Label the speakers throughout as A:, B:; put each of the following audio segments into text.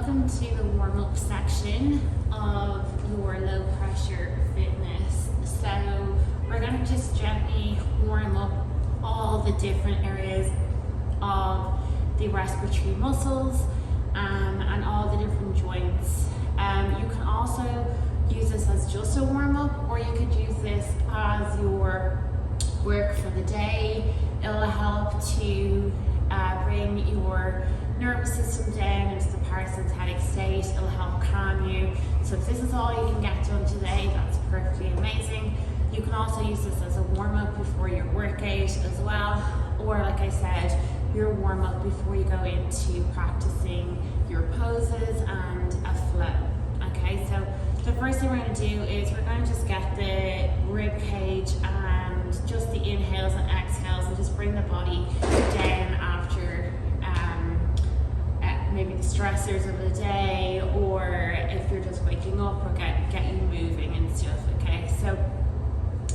A: welcome to the warm-up section of your low pressure fitness. So we're going to just gently warm up all the different areas of the respiratory muscles and all the different joints. You can also use this as just a warm-up, or you could use this as your work for the day. It'll help to bring your nervous system down into the parasympathetic state. It'll help calm you. So if this is all you can get done today, that's perfectly amazing. You can also use this as a warm-up before your workout as well, or like I said, your warm-up before you go into practicing your poses and a flow. Okay, so the first thing we're going to do is we're going to just get the rib cage and just the inhales and exhales, and just bring the body down after maybe the stressors of the day, or if you're just waking up, or get you moving and stuff. Okay, so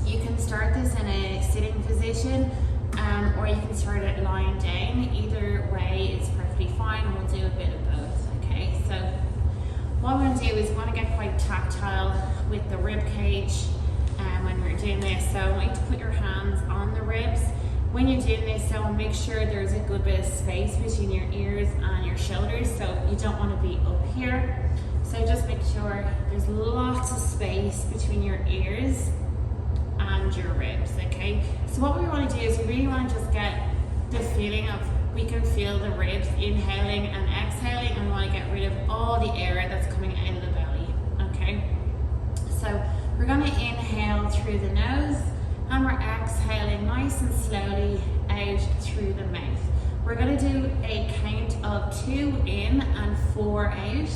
A: you can start this in a sitting position, or you can start it lying down. Either way is perfectly fine, and we'll do a bit of both. Okay, so what we're going to do is we want to get quite tactile with the rib cage when we're doing this. So I want you to put your hands on the ribs when you're doing this, so make sure there's a good bit of space between your ears and your shoulders, so you don't want to be up here. So just make sure there's lots of space between your ears and your ribs. Okay, so what we want to do is we really want to just get the feeling of, we can feel the ribs inhaling and exhaling, and we want to get rid of all the air that's coming out of the belly. Okay, so we're going to inhale through the nose, and we're exhaling nice and slowly out through the mouth. We're going to do a count of 2 in and 4 out,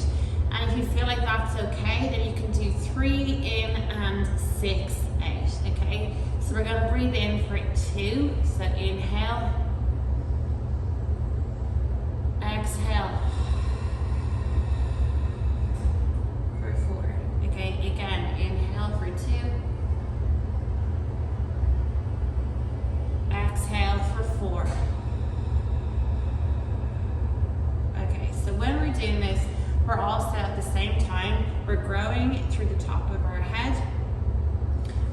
A: and if you feel like that's okay, then you can do 3 in and 6 out. Okay, so we're going to breathe in for 2, so inhale, exhale for 4. Okay, again, inhale for 2, exhale for 4. Okay, so when we're doing this, we're also at the same time, we're growing through the top of our head,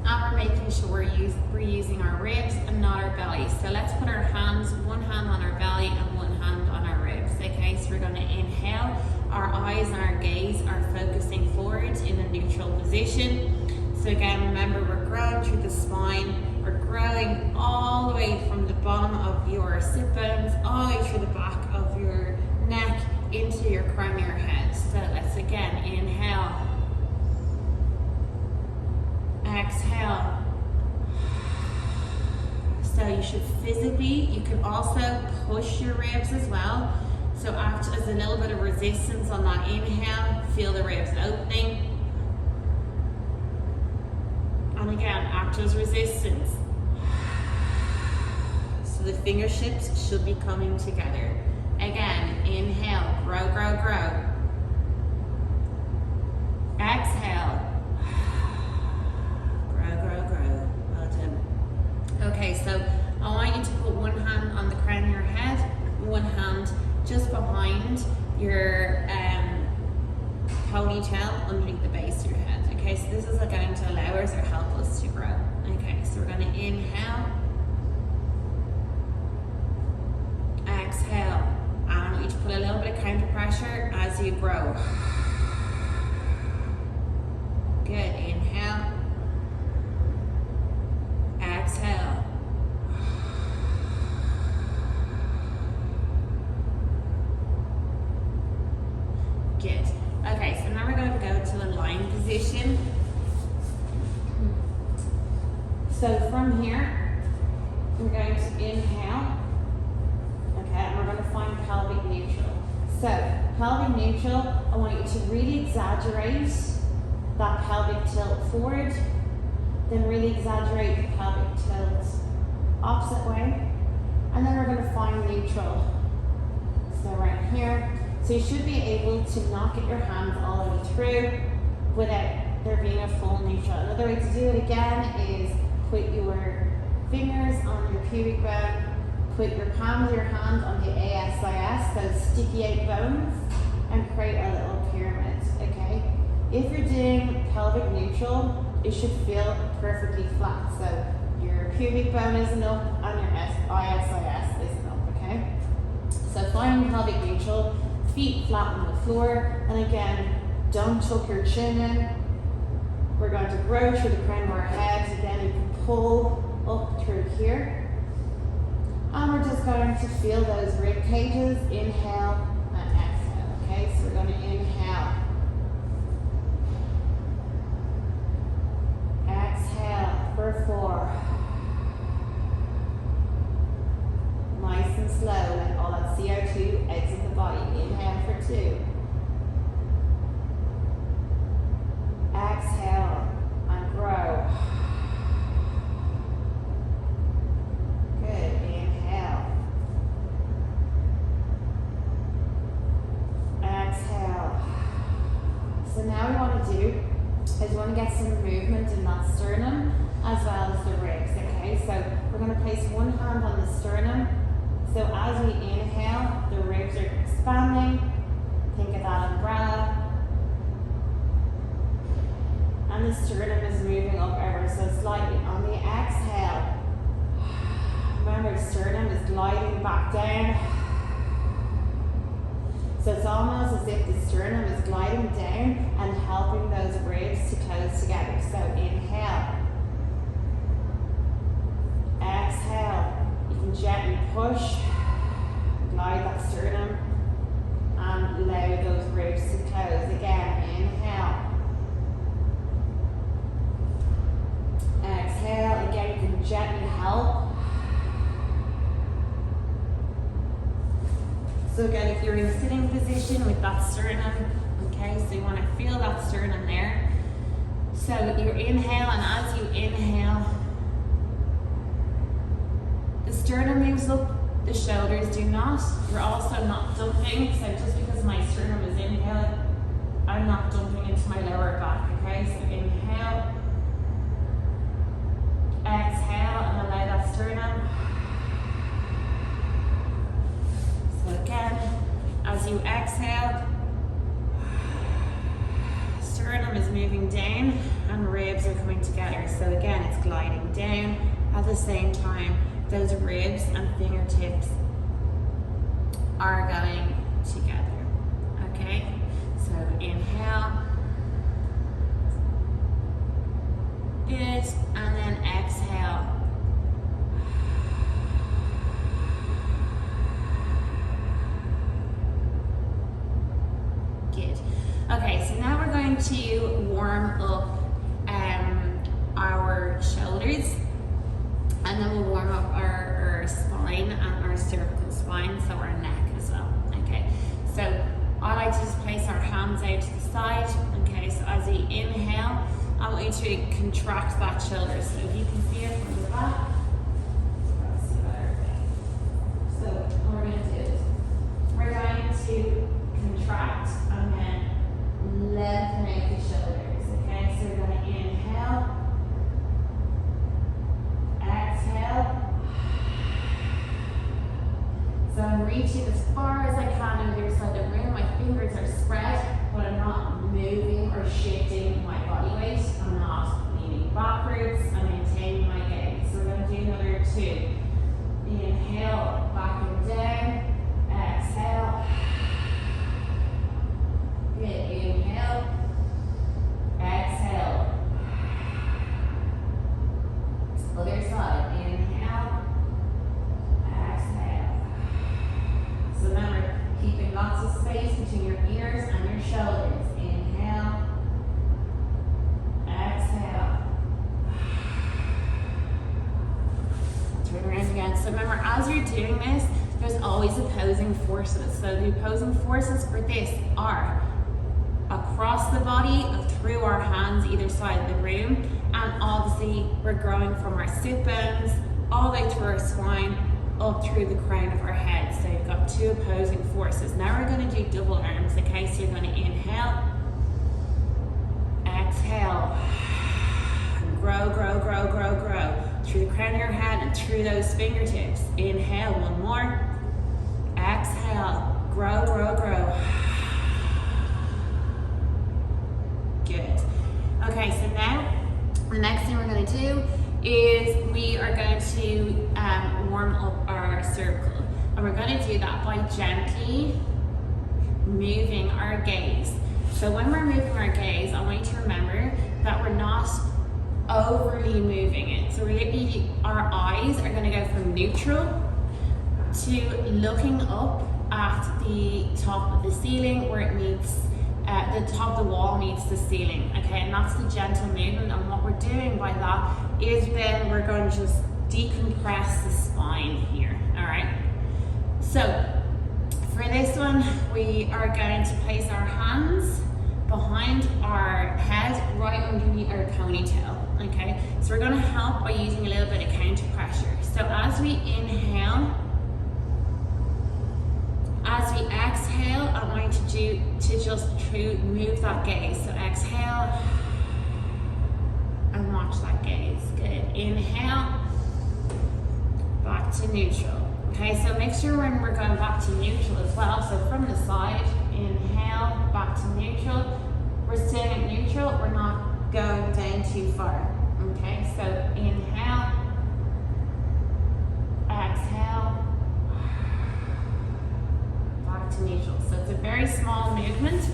A: and we're making sure we're using our ribs and not our belly. So let's put our hands, one hand on our belly and one hand on our ribs. Okay, so we're going to inhale. Our eyes and our gaze are focusing forward in a neutral position. So again, remember, we're growing through the spine. We're growing all the way from the bottom of your sit bones, all the way through the back of your neck into your crown of your head. So let's again inhale, exhale. So you should physically, you can also push your ribs as well. So act as a little bit of resistance on that inhale. Feel the ribs opening. And again, act as resistance. So the fingertips should be coming together. Again, inhale, grow, grow, grow. Exhale, grow, grow, grow. Well done. Okay, so I want you to put one hand on the crown of your head, one hand just behind your ponytail underneath the base of your head. Okay, so this is going to allow us or help us to grow. Okay, so we're going to inhale, exhale, and I want you to put a little bit of counter pressure as you grow. Good, inhale, exhale. Good. Okay, so now we're going to go to a lying position. So from here, we're going to inhale. Okay, and we're going to find pelvic neutral. So pelvic neutral, I want you to really exaggerate that pelvic tilt forward, then really exaggerate the pelvic tilt opposite way, and then we're going to find neutral. So right here. So you should be able to not get your hands all the way through without there being a full neutral. Another way to do it again is put your fingers on your pubic bone, put your palm of your hand on the ASIS, those sticky out bones, and create a little pyramid, okay? If you're doing pelvic neutral, it should feel perfectly flat. So your pubic bone isn't up and your ISIS isn't up, okay? So finding pelvic neutral, feet flat on the floor, and again, don't tuck your chin in. We're going to grow through the crown of our head. Again, you can pull up through here. And we're just going to feel those rib cages. Inhale and exhale, okay? So we're going to inhale. Exhale for 4. Nice and slow, let all that CO2 exit the body. Inhale for 2. Exhale and grow. Good, inhale. Exhale. So now we want to do is we want to get some movement in that sternum as well as the ribs, okay? So we're going to place one hand on the sternum. So as we inhale, the ribs are expanding. Think of that umbrella. And the sternum is moving up ever so slightly. On the exhale, remember the sternum is gliding back down. So it's almost as if the sternum is gliding down and helping those ribs to close together. So inhale. Exhale. You can gently push, glide that sternum, and allow those ribs to close. Again, inhale. Exhale. Again, you can gently help. So again, if you're in sitting position with that sternum, okay, so you want to feel that sternum there. So you inhale, and as you inhale, the sternum moves up, the shoulders do not. You're also not dumping, so just because my sternum is inhaling, I'm not dumping into my lower back, okay? So inhale, exhale, and allow that sternum. So again, as you exhale, sternum is moving down and ribs are coming together. So again, it's gliding down. At the same time, those ribs and fingertips are going together, okay? So inhale, good, and then exhale. Good. Okay, so now we're going to warm up our shoulders, and then we'll warm up our spine and our cervical spine, so our neck as well. Okay, so I like to just place our hands out to the side. Okay, so as we inhale, I want you to contract that shoulder. So if you can feel it from the back. So what we're going to do is we're going to contract and then lengthen out the shoulders. Okay, so we're going to inhale. Exhale. So I'm reaching as far as I can on the other side of the room. My fingers are spread, but I'm not moving or shifting my body weight. I'm not leaning backwards. I'm maintaining my gaze. So we're going to do another 2. Inhale, back and down. Exhale. Good. Inhale. Exhale. Other side. Inhale. Exhale. So remember, keeping lots of space between your ears and your shoulders. Inhale. Exhale. Turn around again. So remember, as you're doing this, there's always opposing forces. So the opposing forces for this are across the body, through our hands either side of the room, and obviously we're growing from our sit bones all the way through our spine up through the crown of our head. So you've got 2 opposing forces. Now we're going to do double arms, okay? So you're going to inhale, exhale, grow, grow, grow, grow, grow through the crown of your head and through those fingertips. Inhale, 1 more, exhale, grow, grow, grow. now the next thing we're going to do is we are going to warm up our cervical, and we're going to do that by gently moving our gaze. So when we're moving our gaze, I want you to remember that we're not overly moving it. So really our eyes are going to go from neutral to looking up at the top of the ceiling where it meets the top of the wall meets the ceiling, okay? And that's the gentle movement, and what we're doing by that is then we're going to just decompress the spine here, all right? So for this one, we are going to place our hands behind our head, right underneath our ponytail, okay? So we're gonna help by using a little bit of counter pressure. So as we inhale, as we exhale, I want you to just move that gaze. So exhale and watch that gaze. Good. Inhale, back to neutral. Okay, so make sure when we're going back to neutral as well. So from the side, inhale, back to neutral. We're staying at neutral, we're not going down too far. Okay, so inhale, exhale, to neutral. So it's a very small movement.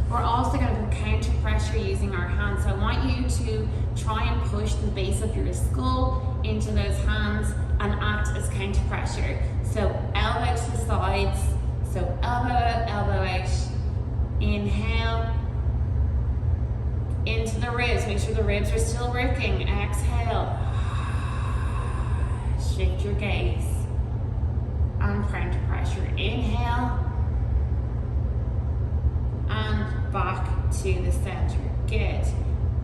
A: We're also going to put counter pressure using our hands. So I want you to try and push the base of your skull into those hands and act as counter pressure. So elbow to the sides. So elbow out, elbow out. Inhale into the ribs. Make sure the ribs are still working. Exhale. Shift your gaze. And counter pressure. Inhale and back to the center. Good.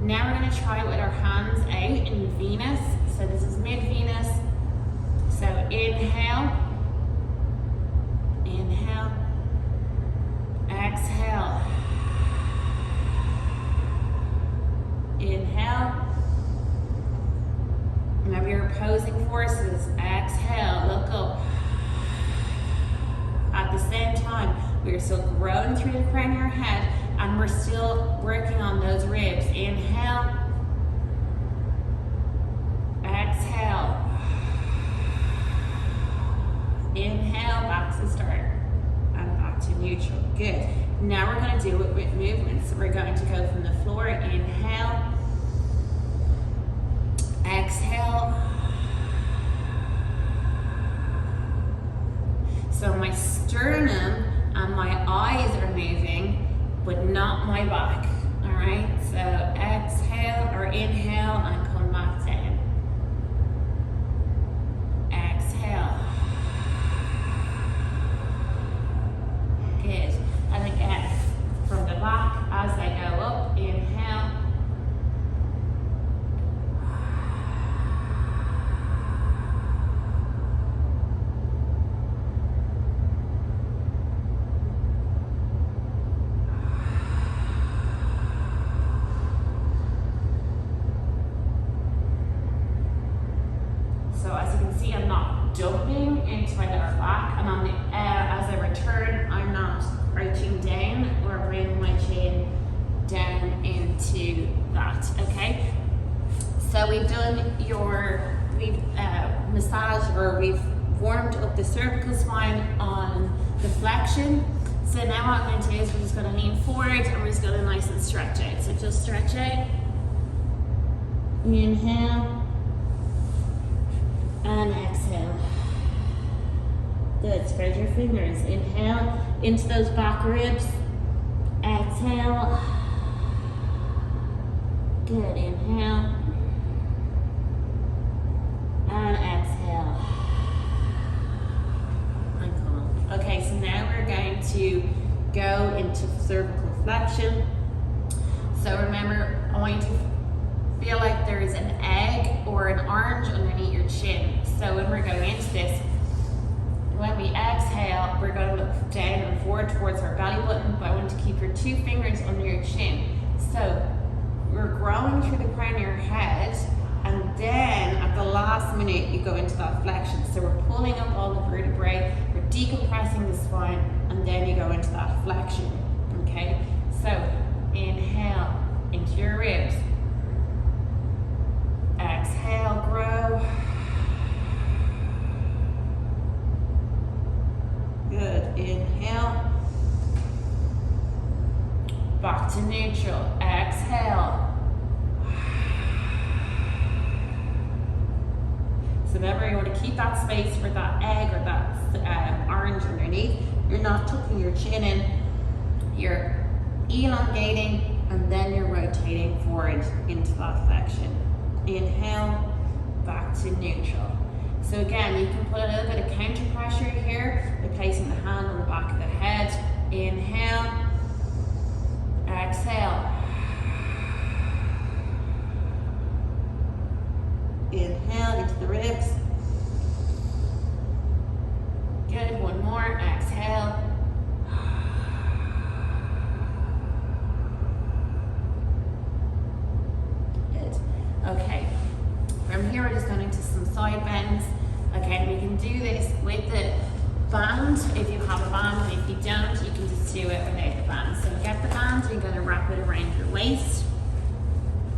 A: Now we're going to try it with our hands out in Venus. So this is mid-Venus. So inhale, inhale, exhale, inhale. Remember your opposing forces. Exhale, look up. At the same time, we're still growing through the crown of your head, and we're still working on those ribs. Inhale, exhale, inhale, back to the start, and back to neutral. Good. Now we're going to do it with movement. So we're going to go from the floor, inhale, exhale. So my sternum and my eyes are moving, but not my back, all right? So exhale or inhale and come back down. Exhale. Good. And again, from the back as I go up, inhale. So as you can see, I'm not dumping into my lower back, and on the, as I return, I'm not arching down or bringing my chin down into that, okay? So we've done we've massaged, or we've warmed up the cervical spine on the flexion. So now what I'm going to do is we're just going to lean forward and we're just going to nice and stretch out. So just stretch out, inhale, and exhale. Good. Spread your fingers. Inhale into those back ribs. Exhale. Good. Inhale. And exhale. And come on. Okay, so now we're going to go into cervical flexion. So remember, I want you to feel like there is an egg or an orange underneath your chin. So when we're going into this, when we exhale, we're going to look down and forward towards our belly button, but I want to keep your 2 fingers under your chin. So we're growing through the crown of your head, and then at the last minute, you go into that flexion. So we're pulling up all the vertebrae, we're decompressing the spine, and then you go into that flexion, okay? So inhale into your ribs. exhale, grow. Good, inhale. Back to neutral, exhale. So remember, you want to keep that space for that egg or that orange underneath. You're not tucking your chin in, you're elongating, and then you're rotating forward into that flexion. Inhale, back to neutral. So again, you can put a little bit of counter pressure here by placing the hand on the back of the head. Inhale, exhale. Inhale into the ribs. Good, one more, exhale. Good, okay. From here, we're just going into some side bends. Okay, we can do this with the band if you have a band, and if you don't, you can just do it without the band. So get the band, you're going to wrap it around your waist,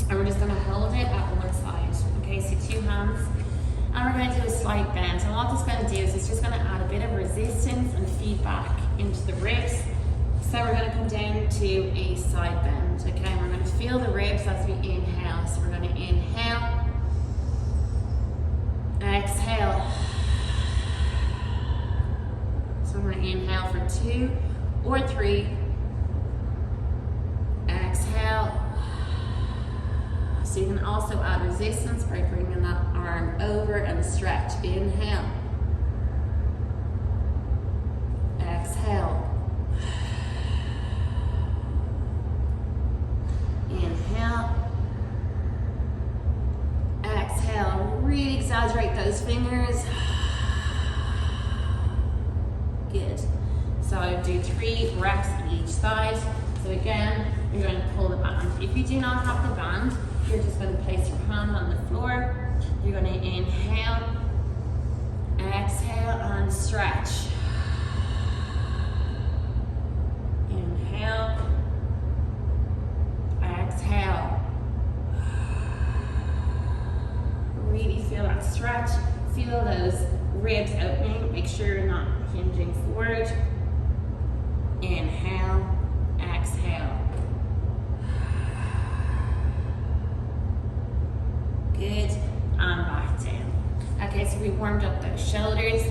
A: and we're just going to hold it at one side. Okay, so two hands, and we're going to do a slight bend. And what this is going to do is it's just going to add a bit of resistance and feedback into the ribs. So we're going to come down to a side bend. Okay, and we're going to feel the ribs as we inhale. So we're going to inhale, exhale. So we're going to inhale for 2 or 3. Exhale. So you can also add resistance by bringing that arm over and stretch. Inhale. Exhale. Inhale. Exhale. Really exaggerate those fingers. Good. So I would do 3 reps each side. So again, you're going to pull the band. If you do not have the band, you're just going to place your hand on the floor. You're going to inhale, exhale, and stretch. Inhale, exhale. Really feel that stretch. Feel those ribs opening. Make sure you're not hinging forward. Inhale, exhale. Good, and back down. Okay, so we warmed up those shoulders.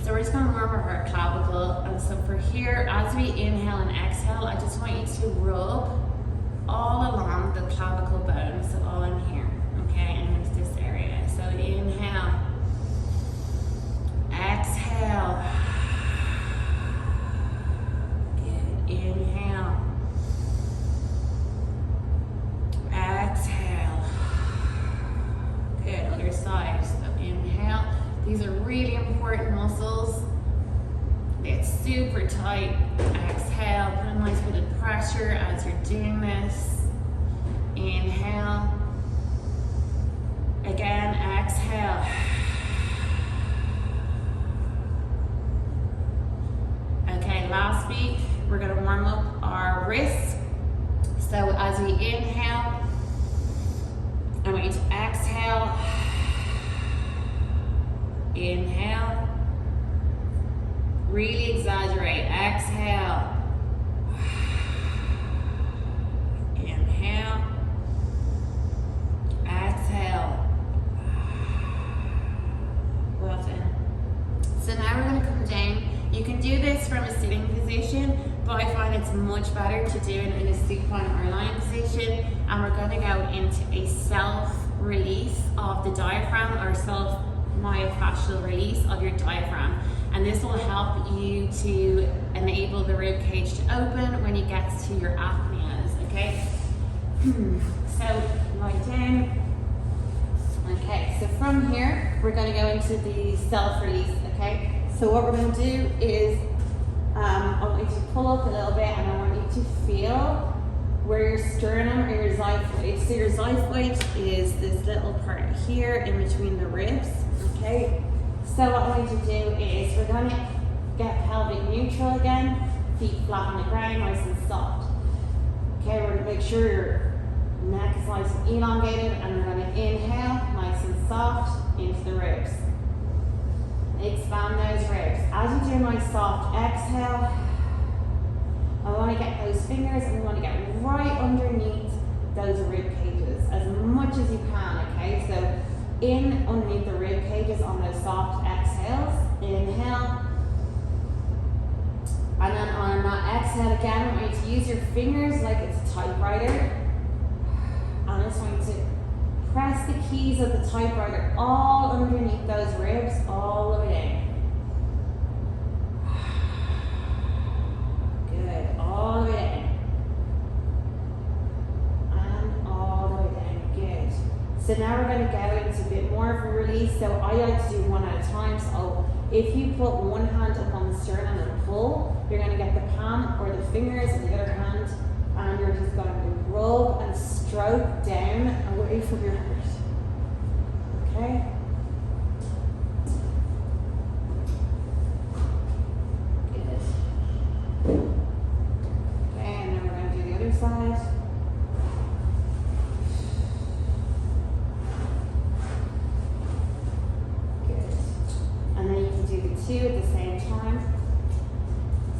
A: So we're just going to warm up our clavicle. And so for here, as we inhale and exhale, I just want you to rub all along the clavicle bone, so all in here, okay, and into this area. So inhale, exhale. Good, inhale, exhale. Good, other side. So inhale. These are really important muscles. It's super tight. Exhale, put a nice bit of pressure as you're doing this. Inhale. Again, exhale. Okay, last beat, we're gonna warm up our wrists. So as we inhale, I want you to exhale. Inhale. Really exaggerate. Exhale. Inhale. Exhale. Well done. So now we're going to come down. You can do this from a sitting position, but I find it's much better to do it in a supine or lying position. And we're going to go into a self-release of the diaphragm, or myofascial release of your diaphragm, and this will help you to enable the rib cage to open when you get to your apneas. Okay, so lie down. Okay, so from here we're going to go into the self-release. Okay, so what we're going to do is I want you to pull up a little bit, and I want you to feel where your sternum or your xiphoid. So your xiphoid is this little part here in between the ribs. Okay, so what I want you to do is we're going to get pelvic neutral again, feet flat on the ground, nice and soft. Okay, we're going to make sure you're Neck is nice and elongated, and we're going to inhale, nice and soft, into the ribs. Expand those ribs. As you do a nice soft exhale, I want to get those fingers and we want to get right underneath those rib cages as much as you can, okay? So in underneath the rib cages on those soft exhales, inhale. And then on that exhale again, I want you to use your fingers like it's a typewriter. And I just want you to press the keys of the typewriter all underneath those ribs, all the way down. Good, all the way down. And all the way down, good. So now we're going to go into a bit more of a release. So I like to do one at a time. So if you put one hand up on the sternum and pull, you're going to get the palm or the fingers of the other hand, and you're just going to rub and stroke down away from your heart. Okay? Good. Okay, and then we're going to do the other side. Good. And then you can do the two at the same time.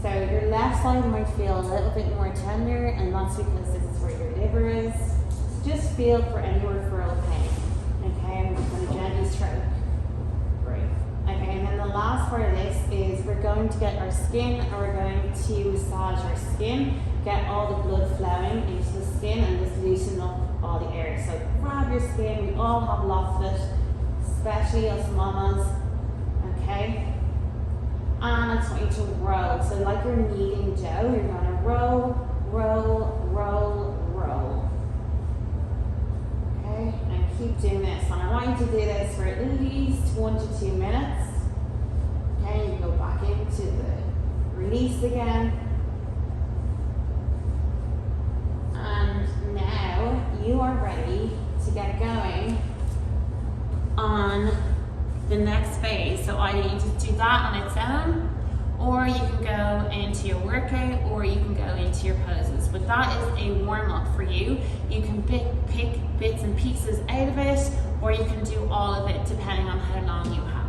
A: So your left side might feel a little bit more tender, and that's because this is where your liver is. So just feel for any referral pain. Okay, I'm just going to gently stroke. Great. Okay, and then the last part of this is we're going to get our skin, and we're going to massage our skin, get all the blood flowing into the skin, and just loosen up all the air. So grab your skin, we all have lots of it, especially us mamas. Okay? And I just want you to roll. So like you're kneading dough, you're going to roll, roll, roll, roll. Okay, and keep doing this. And I want you to do this for at least 1 to 2 minutes. Okay, you go back into the release again. And now you are ready to get going on the next phase. So either you just do that on its own, or you can go into your workout, or you can go into your poses. But that is a warm-up for you. You can pick bits and pieces out of it, or you can do all of it depending on how long you have.